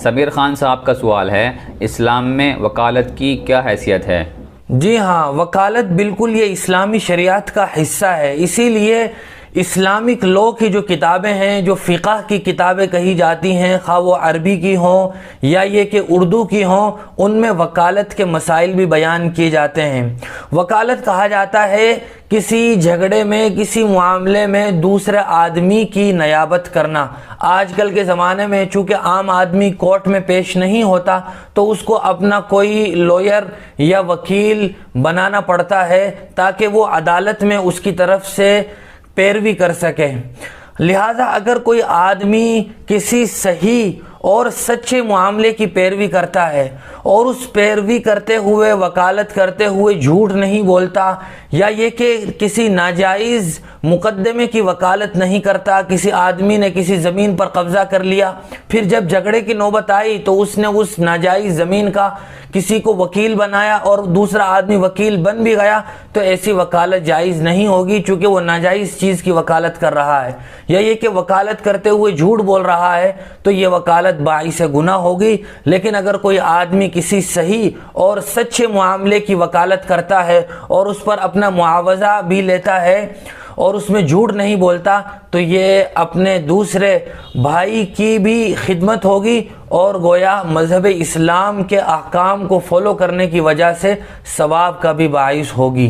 سمیر خان صاحب کا سوال ہے، اسلام میں وکالت کی کیا حیثیت ہے؟ جی ہاں، وکالت بالکل یہ اسلامی شریعت کا حصہ ہے، اسی لیے اسلامک لاء کی جو کتابیں ہیں، جو فقہ کی کتابیں کہی جاتی ہیں، خواہ وہ عربی کی ہوں یا یہ کہ اردو کی ہوں، ان میں وکالت کے مسائل بھی بیان کیے جاتے ہیں۔ وکالت کہا جاتا ہے کسی جھگڑے میں، کسی معاملے میں دوسرے آدمی کی نیابت کرنا۔ آج کل کے زمانے میں چونکہ عام آدمی کورٹ میں پیش نہیں ہوتا تو اس کو اپنا کوئی لوئر یا وکیل بنانا پڑتا ہے تاکہ وہ عدالت میں اس کی طرف سے پیروی کر سکے۔ لہذا اگر کوئی آدمی کسی صحیح اور سچے معاملے کی پیروی کرتا ہے اور اس پیروی کرتے ہوئے، وکالت کرتے ہوئے جھوٹ نہیں بولتا، یا یہ کہ کسی ناجائز مقدمے کی وکالت نہیں کرتا، کسی آدمی نے کسی زمین پر قبضہ کر لیا، پھر جب جھگڑے کی نوبت آئی تو اس نے اس ناجائز زمین کا کسی کو وکیل بنایا اور دوسرا آدمی وکیل بن بھی گیا، تو ایسی وکالت جائز نہیں ہوگی، چونکہ وہ ناجائز چیز کی وکالت کر رہا ہے۔ یا یہ کہ وکالت کرتے ہوئے جھوٹ بول رہا ہے تو یہ وکالت باعث گناہ ہوگی۔ لیکن اگر کوئی آدمی کسی صحیح اور سچے معاملے کی وکالت کرتا ہے اور اس پر اپنا معاوضہ بھی لیتا ہے اور اس میں جھوٹ نہیں بولتا، تو یہ اپنے دوسرے بھائی کی بھی خدمت ہوگی اور گویا مذہب اسلام کے احکام کو فالو کرنے کی وجہ سے ثواب کا بھی باعث ہوگی۔